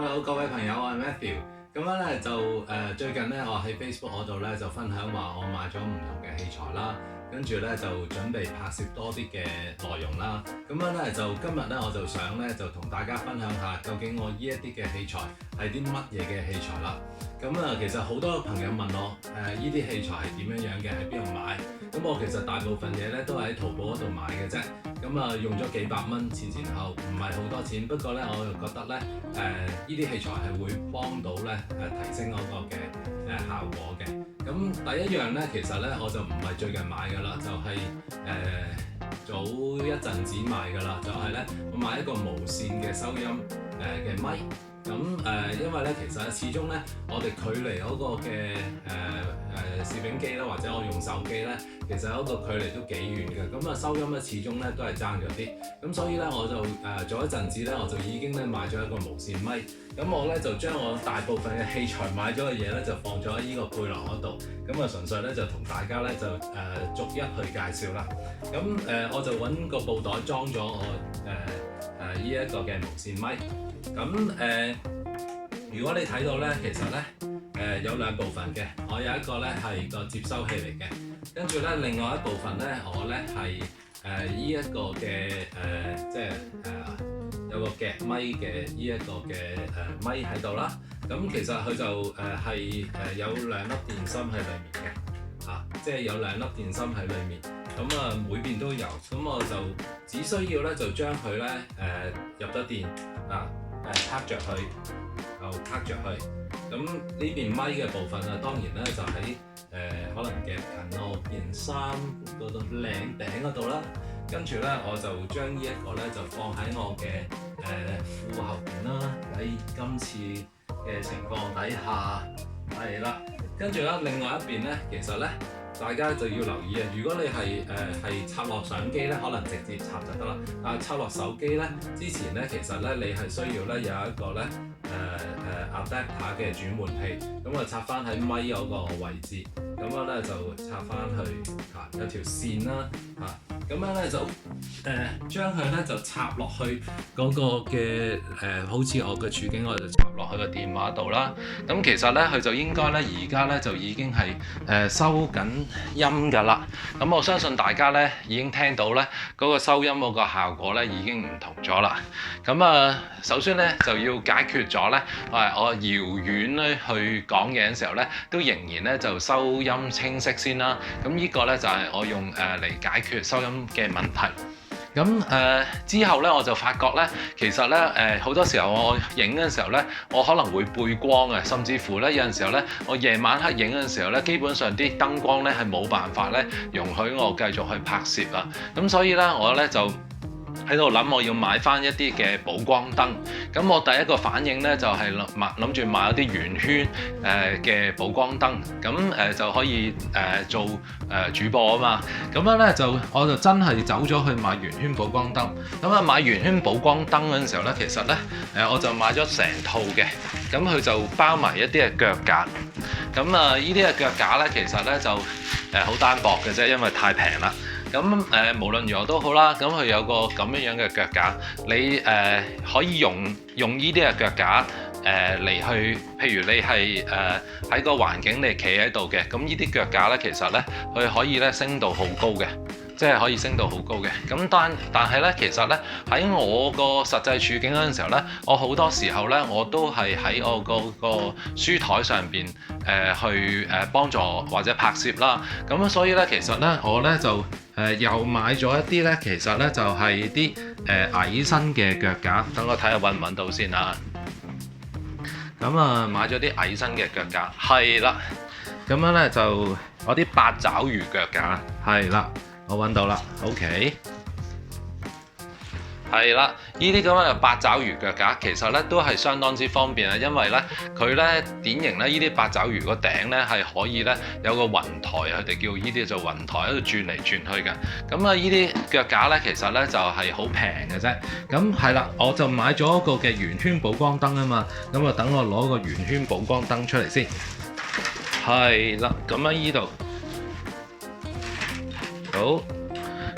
Hello，各位朋友，我係 Matthew。咁樣咧就最近咧，我喺 Facebook 嗰度咧就分享話我買咗唔同嘅器材啦，跟住咧就準備拍攝多啲嘅內容啦。咁樣咧就今日咧我就想咧就同大家分享下，究竟我呢一啲嘅器材係啲乜嘢嘅器材啦。咁其實好多朋友問我呢啲器材係點樣樣嘅，喺邊度買？咁我其實大部分嘢咧都係喺淘寶嗰度買嘅啫。咁用咗幾百蚊前後，唔係好多錢。不過咧，我又覺得咧呢啲器材係會幫到咧提升嗰個嘅效果嘅。咁第一樣咧，其實咧我就唔係最近買㗎啦，就係早一陣子買㗎啦，就係咧我買一個無線嘅收音嘅咪。咁因為咧，其實始終咧，我哋距離嗰個嘅攝影機啦，或者我用手機咧，其實嗰個距離都幾遠嘅。咁收音咧，始終咧都係爭咗啲。咁所以咧，我就早一陣子咧，我就已經咧買咗一個無線咪。咁我咧就將我大部分嘅器材買咗嘅嘢咧，就放咗喺呢個背囊嗰度。咁純粹咧就同大家咧就逐一去介紹啦。咁我就揾個布袋裝咗我呢一個嘅無線咪。咁如果你睇到咧，其實咧有兩部分嘅，我有一個咧係個接收器嚟嘅，跟住咧另外一部分咧，我咧係呢一個嘅即係有個夾咪嘅呢一個嘅咪喺度啦。咁其實佢就係有兩粒電芯喺裡面嘅，即係有兩粒電芯喺裡面。咁每邊都有，咁我就只需要咧就將佢咧入咗電卡着佢，就卡着佢。咁呢邊咪嘅部分當然咧就喺可能夾近我件衫嗰度領頂嗰度啦。跟住咧我就將呢一個咧就放喺我嘅褲後邊啦。喺今次嘅情況底下係啦，跟住咧另外一邊咧，其實咧大家就要留意啊！如果你係插落相機咧，可能直接插就得啦。但係插落手機咧，之前咧其實咧你係需要咧有一個咧adapter 嘅轉換器，咁插翻喺咪嗰個位置，咁樣咧就插翻去有條線啦咁樣咧就將佢咧就插落去嗰個嘅好似我嘅處境，我就插落去個電話度啦。咁其實咧佢就應該咧而家咧就已經係收緊音㗎啦。咁我相信大家咧已經聽到咧嗰個收音嗰個效果咧已經唔同咗啦。咁首先咧就要解決咗咧我遙遠咧去講嘢嘅時候咧，都仍然咧就收音清晰先啦。咁呢個咧就係我用嚟解決收音嘅問題。咁之後咧，我就發覺咧，其實咧好多時候我影嘅時候咧，我可能會背光嘅，甚至乎咧有陣時候咧，我夜晚黑影嘅時候咧，基本上啲燈光咧係冇辦法咧容許我繼續去拍攝啊。咁所以咧，我咧就喺度諗我要買翻一啲嘅補光燈。咁我第一個反應咧就係諗住買一啲圓圈嘅補光燈，咁就可以做主播啊嘛。咁樣咧我就真係走咗去買圓圈補光燈。咁買圓圈補光燈嗰陣時候咧，其實咧我就買咗成套嘅，咁佢就包埋一啲嘅腳架。咁呢啲嘅腳架咧，其實咧就好單薄嘅啫，因為太平啦。咁無論如何都好啦，咁佢有個咁樣嘅腳架，你可以用呢啲嘅腳架嚟去，譬如你係喺個環境你企喺度嘅，咁呢啲腳架咧其實咧佢可以咧升到好高嘅，即係可以升到好高嘅。咁但係咧，其實咧喺我個實際處境嗰陣時候咧，我好多時候咧我都係喺我個書台上邊去幫助或者拍攝啦。咁所以咧其實咧我咧就又買咗一啲咧，其實咧就係啲矮身嘅腳架，等我睇下揾唔揾到先啊。咁買咗啲矮身嘅腳架，係啦。咁樣咧就我啲八爪魚腳架，係啦，我揾到啦。OK。係啦，呢啲咁樣嘅八爪魚腳架其實咧都係相當之方便啊，因為咧佢咧典型咧呢啲八爪魚個頂咧係可以咧有個雲台，佢哋叫呢啲做雲台喺度轉嚟轉去嘅。咁呢啲腳架咧其實咧就係好平嘅啫。咁係啦，我就買咗一個嘅圓圈補光燈啊嘛。咁等我攞個圓圈補光燈出嚟先。係啦，咁喺呢度好。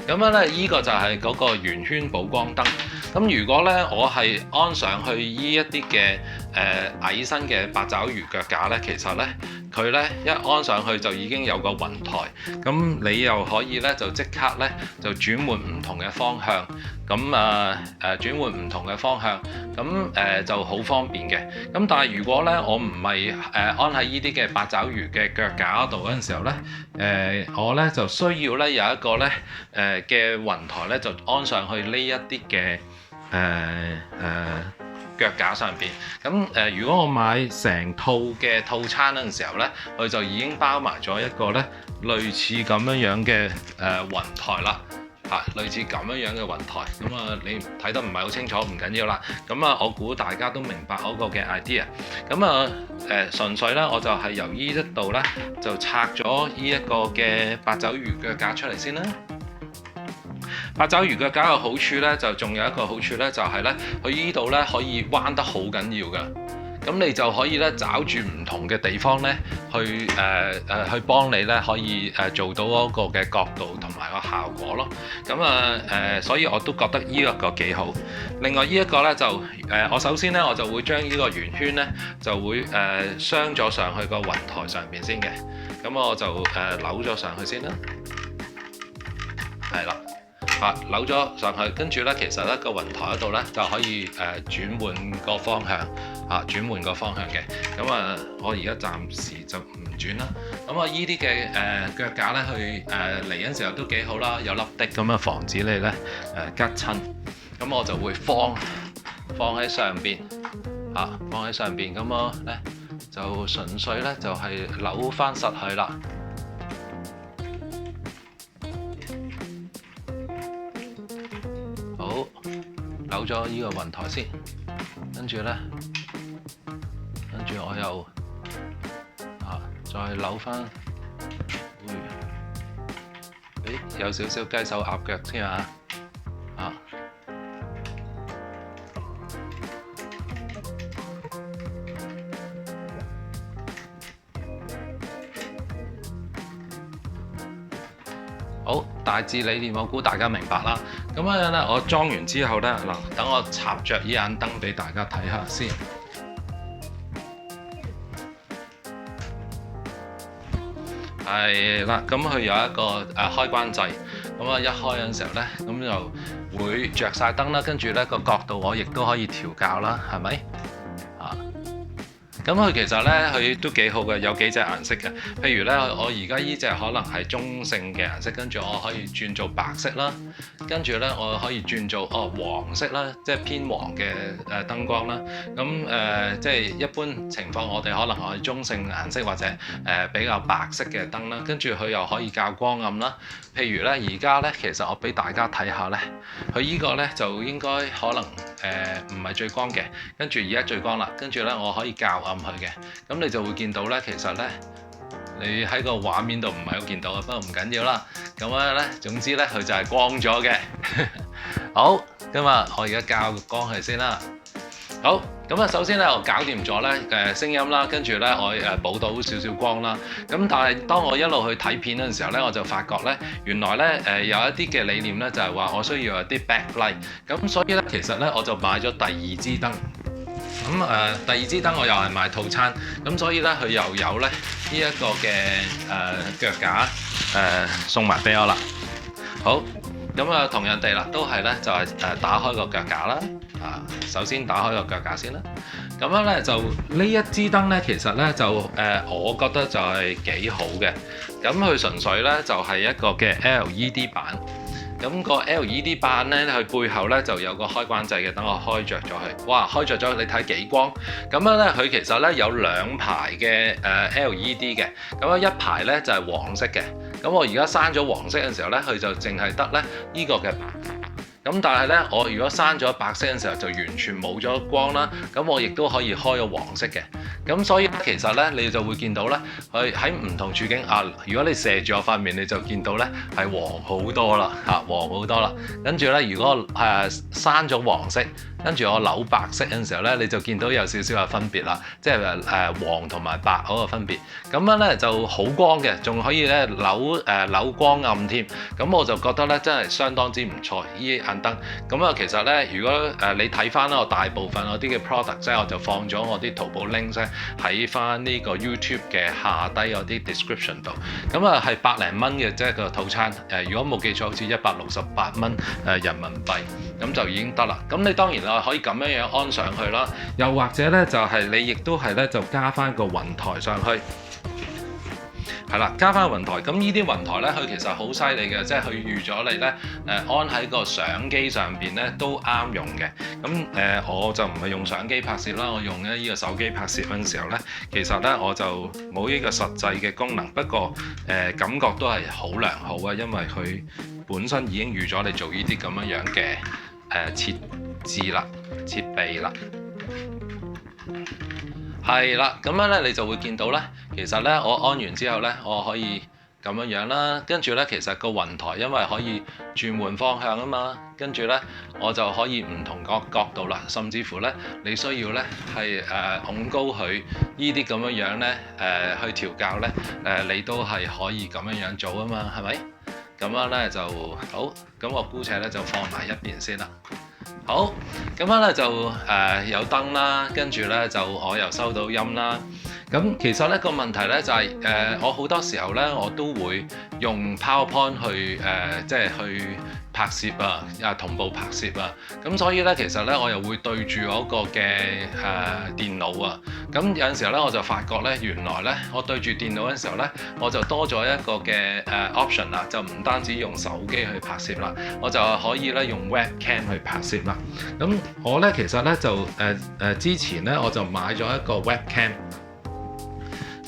咁樣咧，呢個就係嗰個圓圈補光燈。咁如果咧，我係安上去呢一啲嘅矮身嘅八爪魚腳架呢，其實呢，佢呢一安上去就已經有個雲台，咁你又可以呢，就即刻呢，就轉換唔同嘅方向，咁轉換唔同嘅方向，咁就好方便嘅。咁但係如果呢，我唔係安喺呢啲嘅八爪魚嘅腳架度嗰陣時候呢，我呢就需要呢有一個呢嘅雲台呢，就安上去呢一啲嘅腳架上邊。咁如果我買成套嘅套餐嗰陣時候呢，佢就已經包埋咗一個呢類似咁樣嘅雲台啦。類似咁樣嘅雲台，咁你睇得唔係好清楚，唔緊要啦。咁我估大家都明白嗰個嘅 idea。咁純粹呢，我就係由呢一度呢，就拆咗呢一個嘅八爪魚腳架出嚟先啦。八爪魚腳架嘅好處呢，就仲有一個好處呢，就係呢，佢呢度呢可以彎得好緊要㗎。咁你就可以咧找住唔同嘅地方咧，去幫你咧可以做到嗰個嘅角度同埋個效果咯。咁所以我都覺得呢一個幾好。另外呢一個咧就我首先咧我就會將呢個圓圈咧就會鑲咗上去個雲台上邊先嘅。咁我就扭咗上去先啦，係啦。扭咗上去，跟住咧，其實咧個雲台嗰度咧就可以轉換個方向，轉換個方向嘅。咁我而家暫時就唔轉啦。咁依啲嘅腳架咧，去嚟嗰陣時候都幾好啦，有粒的咁防止你咧拮親。咁我就會放喺上邊，放喺上邊。咁我咧就純粹咧就係扭翻實去啦。扭咗呢個雲台先，跟住我又再扭翻，有少少雞手鴨腳先好，大致理念我估大家明白啦。咁樣咧，我裝完之後咧，嗱，等我插着呢盞燈俾大家睇下先。係啦，咁佢有一個開關掣，咁一開嗰陣時候咧，咁就會着晒燈啦。跟住咧個角度我亦都可以調校啦，係咪？咁佢其實咧，佢都幾好嘅，有幾隻顏色嘅。譬如咧，我而家依隻可能係中性嘅顏色，跟住我可以轉做白色啦。跟住咧，我可以轉做黃色啦，即係偏黃嘅燈光啦。咁即係一般情況，我哋可能係中性顏色或者比較白色嘅燈啦。跟住佢又可以校光暗啦。譬如咧，而家咧，其實我俾大家睇下咧，佢依個咧就應該可能唔係最光嘅，跟住而家最光啦。跟住咧，我可以校暗佢嘅，咁你就會見到咧，其實咧，你喺個畫面度唔係好見到啊，不過唔緊要啦。咁樣咧，總之咧，佢就係光咗嘅。好，咁我而家校光佢先啦。好，咁首先咧，我搞掂咗咧聲音啦，跟住咧我補到少少光啦。咁但係當我一路去睇片嗰陣時候咧，我就發覺咧，原來咧有一啲嘅理念咧，就係話我需要有啲 backlight。咁所以咧，其實咧我就買咗第二支燈。咁第二支燈我又係買套餐，咁所以咧佢又有咧呢一個嘅腳架送埋俾我啦。好，咁同樣地啦，都係咧就係打開個腳架啦。首先打開個腳架先啦。咁樣咧就呢一支燈咧，其實咧就我覺得就係幾好嘅。咁佢純粹咧就係一個嘅 LED 版。咁個 LED 版咧，佢背後咧就有個開關掣嘅，等我開着咗佢。哇，開着咗，你睇幾光。咁樣咧，佢其實咧有兩排嘅LED 嘅，咁樣一排咧就係黃色嘅。咁我而家閂咗黃色嘅時候咧，佢就淨係得咧呢個嘅白。咁但係咧，我如果閂咗白色嘅時候，就完全冇咗光啦。咁我亦都可以開咗黃色嘅。咁所以其實咧，你就會見到咧，佢喺唔同處境如果你射住我塊面，你就見到咧係黃好多啦，黃好多啦。跟住咧，如果閂咗黃色，跟住我扭白色嘅時候咧，你就見到有少少嘅分別啦，即係黃同埋白嗰個分別。咁樣咧就好光嘅，仲可以咧扭光暗添。咁我就覺得咧真係相當之唔錯，呢盞燈。咁啊，其實咧，如果你睇翻我大部分我啲嘅 product 咧，我就放咗我啲淘寶 link 咧喺翻呢個 YouTube 嘅下低嗰啲 description 度。咁啊係百零蚊嘅啫個套餐。如果冇記錯，好似168蚊人民幣，咁就已經得啦。咁你當然可以咁樣安上去啦，又或者咧就係你亦都係咧就加翻個雲台上去。係啦，加翻雲台，咁呢啲雲台咧，佢其實好犀利嘅，即係佢預咗你咧，安喺個相機上邊咧都啱用嘅。咁我就唔係用相機拍攝啦，我用呢個手機拍攝嗰陣時候咧，其實咧我就冇呢個實際嘅功能，不過感覺都係好良好啊，因為佢本身已經預咗你做呢啲咁樣嘅設置啦、設備啦。係啦，咁樣咧你就會見到咧，其實咧我安完之後咧，我可以咁樣啦，跟住咧其實個雲台因為可以轉換方向啊嘛，跟住咧我就可以唔同個角度啦，甚至乎咧你需要咧係拱高佢呢啲咁樣咧去調校咧你都係可以咁樣做啊嘛，係咪？咁樣咧就好，咁我姑且咧就放埋一邊先啦。好，咁樣咧就有燈啦，跟住咧就我又收到音啦。咁其實咧個問題咧就係我好多時候咧我都會用 PowerPoint 去即係去拍攝啊，同步拍攝啊。咁所以咧其實咧我又會對住嗰個嘅電腦啊。咁有陣時候咧我就發覺咧原來咧我對住電腦嘅時候咧我就多咗一個嘅option 啦，就唔單止用手機去拍攝啦，我就可以咧用 webcam 去拍攝啦。咁我咧其實咧就之前咧我就買咗一個 webcam。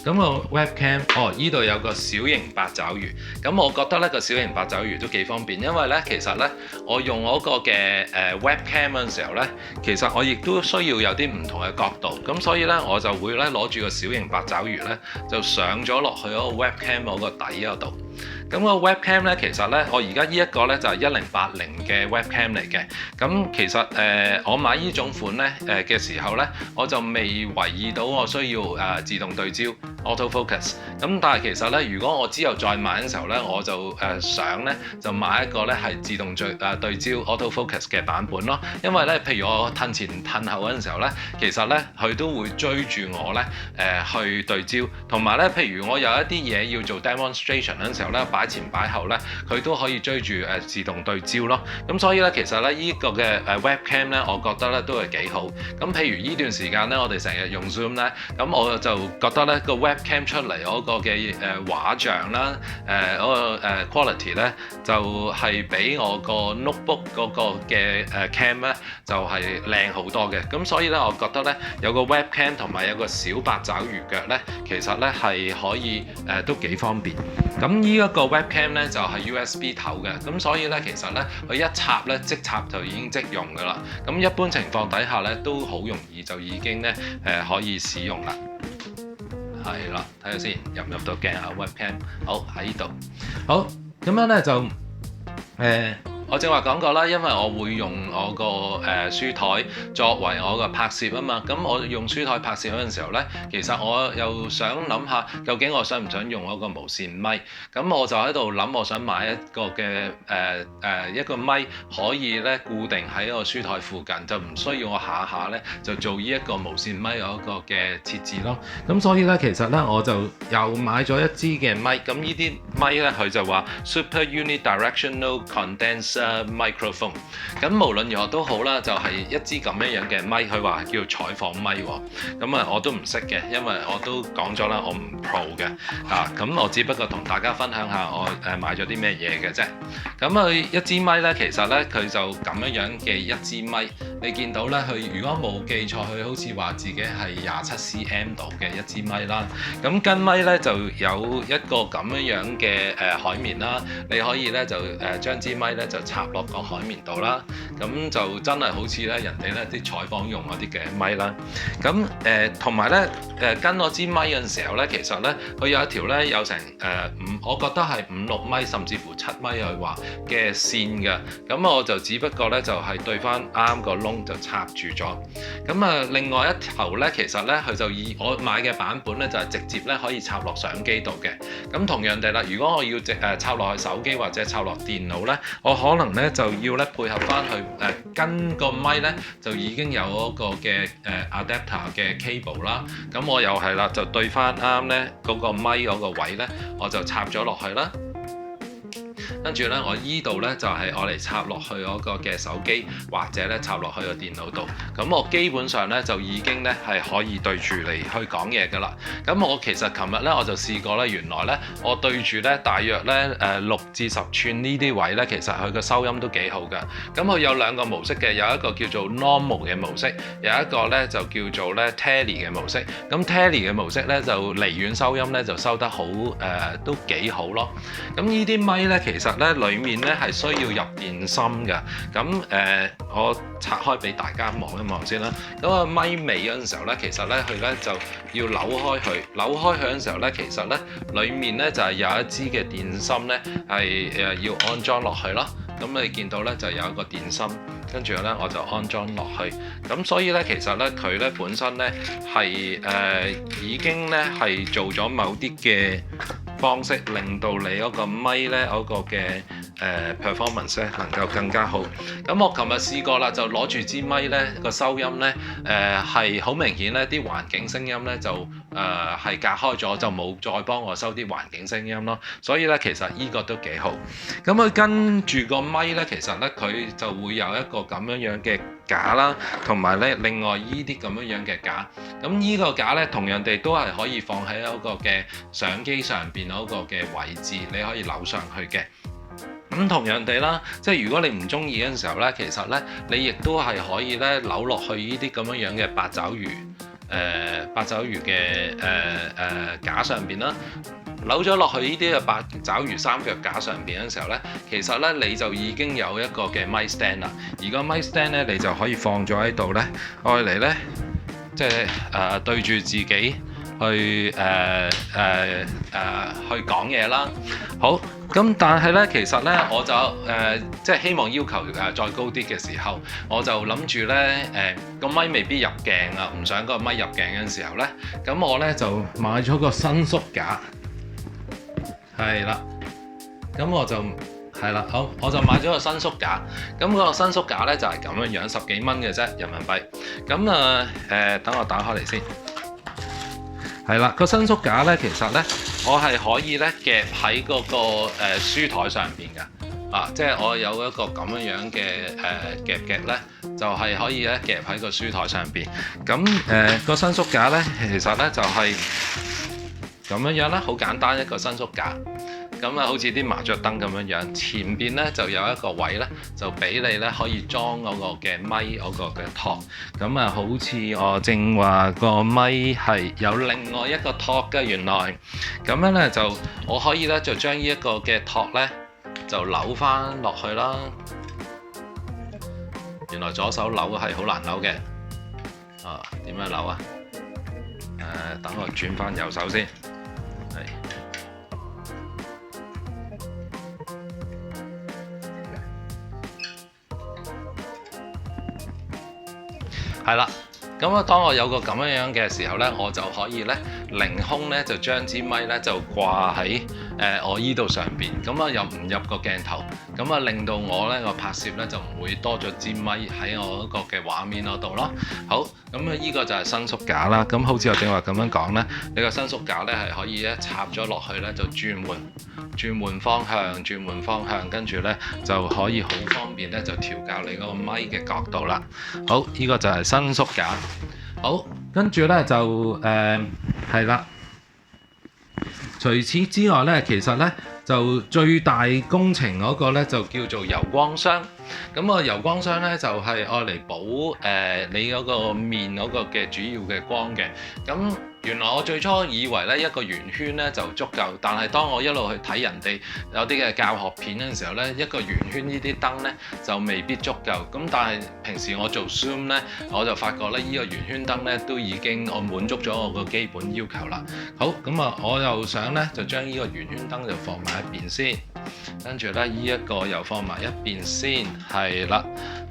咁個 webcam，依度有個小型八爪魚，咁我覺得呢個小型八爪魚都幾方便，因為呢其實呢我用嗰個嘅webcam 嗰陣時候呢，其實我亦都需要有啲唔同嘅角度，咁所以呢我就會呢攞住個小型八爪魚呢，就上咗落去嗰個 webcam 嗰個底嗰度。咁個 webcam 咧，其實咧，我而家呢一個咧就係1080嘅 webcam 嚟嘅。咁其實我買呢種款咧嘅時候咧，我就未留意到我需要自動對焦 auto focus。咁但係其實咧，如果我之後再買嘅時候咧，我就想咧就買一個咧係自動對焦 auto focus 嘅版本咯。因為咧，譬如我褪前褪後嗰陣時候咧，其實咧佢都會追住我咧去對焦，同埋咧，譬如我有一啲嘢要做 demonstration 嗰陣時候咧，擺前擺後咧，佢都可以追住自動對焦咯。咁所以咧，其實咧呢個嘅webcam 咧，我覺得咧都係幾好。咁譬如呢段時間咧，我哋成日用 Zoom 咧，咁我就覺得咧個 webcam 出嚟嗰個嘅畫像啦，嗰個quality 咧就係比我個 notebook 嗰個嘅cam 咧就係靚好多嘅。咁所以咧，我覺得咧有個 webcam 同埋有個小八爪魚腳咧，其實咧係可以都幾方便。咁呢一個 webcam 咧就係 USB 頭嘅，咁所以咧其實咧佢一插咧即插就已經即用噶啦。咁一般情況底下咧都好容易就已經咧可以使用啦。係啦，睇下先入唔入到鏡啊 webcam。好，喺呢度。好，咁樣咧就我正話講過啦，因為我會用我個書台作為我個拍攝啊嘛，咁我用書台拍攝嗰陣時候咧，其實我又想諗下究竟我想唔想用嗰個無線咪，咁我就喺度諗，我想買一個嘅一個咪可以咧固定喺個書台附近，就唔需要我下下咧就做呢一個無線咪嗰個嘅設置咯。咁所以咧其實咧我就又買咗一支嘅咪，咁呢啲咪咧佢就話 Super Unidirectional Condenser microphone， 咁無論如何都好啦，就係一支咁樣嘅咪，佢話叫採訪咪喎。咁啊我都唔識嘅，因為我都講咗啦，我唔 pro 嘅咁我只不過同大家分享下我買咗啲咩嘢嘅啫。咁佢一支咪咧，其實咧佢就咁樣嘅一支咪，你見到咧佢如果冇記錯，佢好似話自己係27cm 度嘅一支咪啦。咁跟咪咧就有一個咁樣嘅海綿啦，你可以咧就將支咪咧就插落個海綿度啦，咁就真係好似咧人哋咧啲採訪用嗰啲嘅咪啦。咁同埋咧跟我支咪嗰陣時候咧，其實咧佢有一條咧有成我覺得係5-6米甚至乎7米去話嘅線嘅，咁我就只不過咧就係對翻啱個窿就插住咗。咁另外一頭咧，其實咧佢就以我買嘅版本咧就係直接咧可以插落相機度嘅。咁同樣地啦，如果我要插落去手機或者插落電腦咧，我可可能咧就要咧配合翻去跟個咪咧就已經有嗰個嘅adapter 嘅 cable 啦。咁我又係啦，就對翻啱咧嗰個咪嗰個位咧，我就插咗落去啦。跟住咧，我依度咧就係我嚟插落去嗰個嘅手機，或者咧插落去個電腦度。咁我基本上咧就已經咧係可以對住嚟去講嘢㗎啦。咁我其實琴日咧我就試過咧，原來咧我對住咧大約咧6至10寸呢啲位咧，其實佢個收音都幾好㗎。咁佢有兩個模式嘅，有一個叫做 normal 嘅模式，有一個咧就叫做咧 tele 嘅模式。咁 tele 嘅模式咧就離遠收音咧就收得好都幾好咯。咁呢啲咪咧其實咧裡面咧係需要入電芯嘅，咁我拆開俾大家望一望先啦。咁個咪尾嗰陣時候咧，其實咧佢咧就要扭開佢，扭開佢嗰陣時候咧，其實咧裡面咧就係有一支嘅電芯咧係要安裝落去咯。咁你見到咧就有一個電芯，跟住咧我就安裝落去。咁所以咧其實咧佢咧本身咧係已經咧係做咗某啲嘅方式，令到你嗰個咪咧嗰個嘅performance 咧能夠更加好。咁我琴日試過啦，就攞住支咪咧個收音咧係好明顯咧啲環境聲音咧就係隔開咗，就冇再幫我收啲環境聲音咯。所以咧其實依個都幾好。咁佢跟住個咪咧，其實咧佢就會有一個咁樣嘅架啦，同埋咧另外依啲咁樣嘅架。咁依個架咧同樣地都係可以放喺嗰個嘅相機上邊嗰個嘅位置，你可以扭上去嘅。咁同樣地啦，即係如果你唔中意嗰陣時候咧，其實咧你亦都係可以咧扭落去呢啲咁樣嘅八爪魚嘅架上邊啦。扭咗落去呢啲嘅八爪魚三腳架上邊嘅時候咧，其實咧你就已經有一個嘅咪 stand 啦。而個咪 stand 咧，你就可以放咗喺度咧，愛嚟咧即係對住自己去去講嘢啦。好，咁但係咧，其實咧我就即係希望要求再高啲嘅時候，我就諗住咧個咪未必入鏡啊，唔想個咪入鏡嘅時候咧，咁我咧就買咗個伸縮架。係啦，咁我就係啦，好，我就買咗個伸縮架。咁嗰個伸縮架咧就係咁樣樣，10幾蚊嘅啫人民幣。咁等我打開嚟先。係啦，個伸縮架咧，其實咧我係可以咧夾喺嗰個書台上邊嘅。即係我有一個咁樣嘅夾咧，就係可以咧夾喺個書台上邊。咁個伸縮架咧，其實咧就係咁樣啦，好簡單一個伸縮架，咁好似啲麻雀燈咁樣，前邊咧就有一個位咧，就俾你咧可以裝嗰個嘅咪嗰個嘅托，咁好似我正話個咪係有另外一個托嘅原來，咁樣咧就我可以咧就將呢一個嘅托咧就扭翻落去啦。原來左手扭係好難扭嘅，點樣扭啊？等我轉翻右手先。係啦，咁當我有個咁樣嘅時候咧，我就可以咧凌空咧就將支咪咧就掛喺我依度上邊，咁又唔入個鏡頭，咁令到我咧個拍攝咧就唔會多咗支咪喺我嗰個嘅畫面嗰度咯。好，咁依個就係伸縮架啦。咁好似我正話咁樣講咧，你個伸縮架咧係可以咧插咗落去咧就轉換方向，跟住咧就可以好方便咧就調校你嗰個咪嘅角度啦。好，依個就係伸縮架。好，跟住咧就係啦。除此之外咧，其實咧就最大工程嗰個咧就叫做柔光箱。咁個柔光箱咧就係愛嚟補你嗰個面嗰個嘅主要嘅光嘅。咁原來我最初以為咧一個圓圈咧就足夠，但係當我一路去睇人哋有啲嘅教學片嗰陣時候咧，一個圓圈呢啲燈咧就未必足夠。咁但係平時我做 Zoom 咧，我就發覺咧呢個圓圈燈咧都已經我滿足咗我個基本要求啦。好，咁我又想咧就將呢個圓圈燈就放埋一邊先，跟住咧呢一個又放埋一邊先，係啦。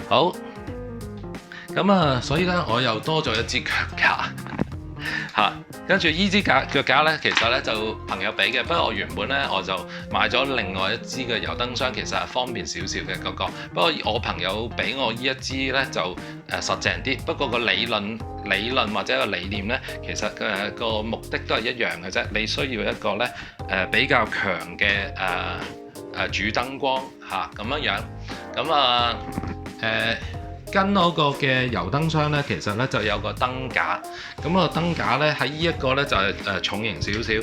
好，咁所以咧我又多咗一支腳架。嚇。跟住依支腳架咧，其實咧就朋友俾嘅，不過我原本咧我就買咗另外一支嘅油燈箱，其實係方便少少嘅嗰個。不過我朋友俾我依一支咧就實淨啲，不過個理論或者個理念咧，其實個目的都係一樣嘅啫。你需要一個咧比較強嘅主燈光嚇咁樣，咁跟嗰個嘅油燈箱咧，其實咧就有個燈架，咁個燈架咧喺呢一個咧就係重型少少，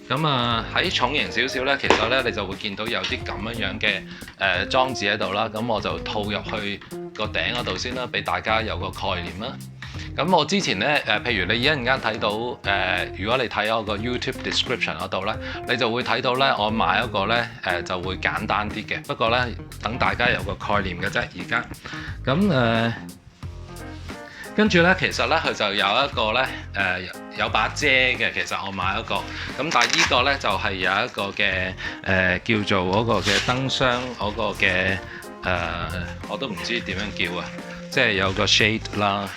咁喺重型少少咧，其實咧你就會見到有啲咁樣嘅裝置喺度啦，咁我就套入去個頂嗰度先啦，俾大家有個概念啦。咁我之前咧譬如你一陣間睇到如果你睇我個 YouTube description 嗰度咧，你就會睇到咧，我買一個咧就會簡單啲嘅，不過咧等大家有個概念嘅啫。而家咁跟住咧，其實咧佢就有一個咧有把遮嘅，其實我買一個，咁但係呢個咧就係有一個嘅叫做嗰個嘅燈箱嗰個嘅我都唔知點樣叫啊，即係有個 shade 啦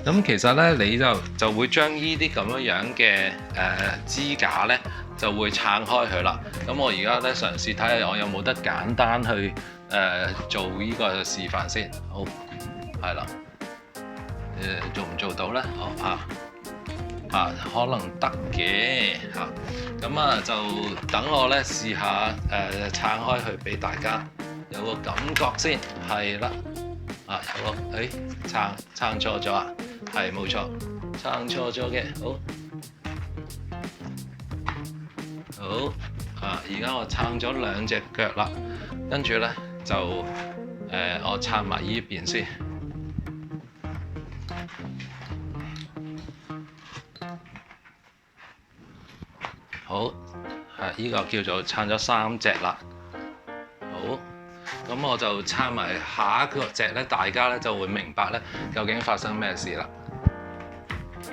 咁其實咧，你就會將呢啲咁樣嘅支架咧，就會撐開佢啦。咁我而家咧嘗試睇下我有冇得簡單去做呢個示範先。好，係啦，做唔做到咧？可能得嘅嚇。咁就等我咧試下撐開佢俾大家有個感覺先。係啦，有個撐錯咗啊！係冇錯，撐錯咗嘅，好，而家我撐咗兩隻腳啦，跟住咧就我撐埋依邊先，好，依個叫做撐咗3隻啦，好。咁我就撐埋下一個隻咧，大家咧就會明白咧究竟發生咩事啦。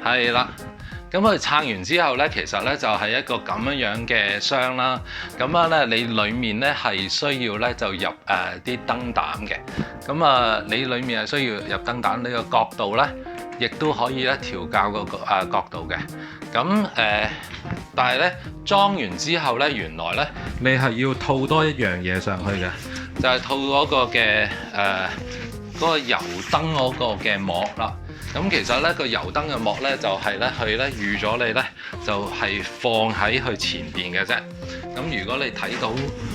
係啦，咁佢撐完之後咧，其實咧就係一個咁樣嘅箱啦。咁樣咧，你裡面咧係需要咧就入啲燈膽嘅。咁你裡面係需要入燈膽，呢個角度咧，亦都可以咧調校個角度嘅。咁但係咧裝完之後咧，原來咧你係要套多一樣嘢上去嘅。就係套嗰個嘅嗰個油燈嗰個嘅膜啦。咁其實咧個油燈嘅膜咧就係咧佢咧預咗你咧就係放喺佢前邊嘅啫。咁如果你睇到，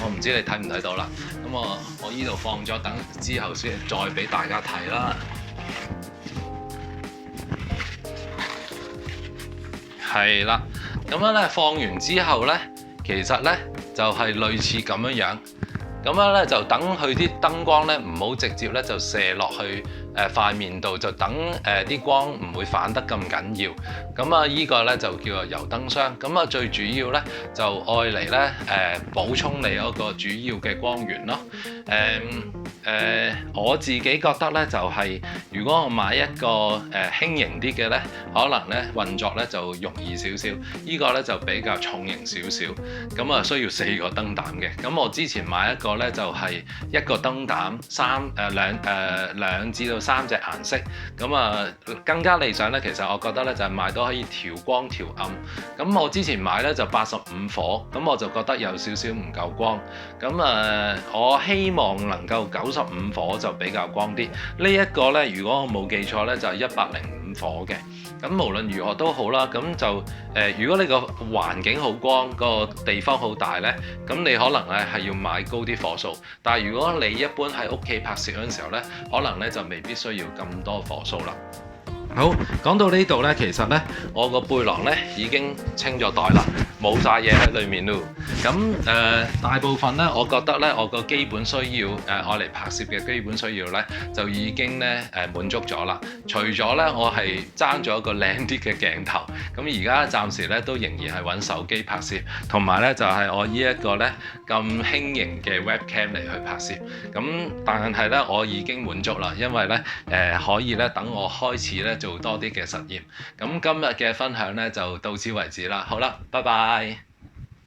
我唔知你睇唔睇到啦。咁我依度放咗，等之後先再俾大家睇啦。係啦，咁樣咧放完之後咧，其實咧就係類似咁樣。咁樣咧就等佢啲燈光咧唔好直接咧就射落去塊面度，就等啲光唔會反得咁緊要。咁依個咧就叫做油燈箱。咁最主要咧就愛嚟咧補充你嗰個主要嘅光源咯。我自己覺得咧就係如果我買一個輕型啲嘅咧，可能咧運作咧就容易少少。依個咧就比較重型少少，咁需要4個燈膽嘅。咁我之前買一個咧就係一個燈膽兩至到3隻顏色。咁更加理想咧，其實我覺得咧就係買到可以調光調暗。咁我之前買咧就85火，咁我就覺得有少少唔夠光。咁我希望能夠95火就比較光啲。呢一個咧，如果我冇記錯咧，就係105火嘅。咁無論如何都好啦，咁就如果你個環境好光，個地方好大咧，咁你可能咧係要買高啲火數。但係如果你一般喺屋企拍攝嗰陣時候咧，可能咧就未必需要咁多火數啦。好，講到呢度咧，其實咧我個背囊咧已經清咗袋啦，冇晒嘢喺裏面咯。咁大部分咧，我覺得咧我個基本需要愛嚟拍攝嘅基本需要咧，就已經咧滿足咗啦。除咗咧我係爭咗一個靚啲嘅鏡頭，咁而家暫時咧都仍然係揾手機拍攝，同埋咧就係我呢一個咧咁輕型嘅 webcam 嚟去拍攝。咁但係咧我已經滿足啦，因為咧可以咧等我開始咧做多啲嘅實驗。咁今日嘅分享咧就到此為止啦。好啦，拜拜。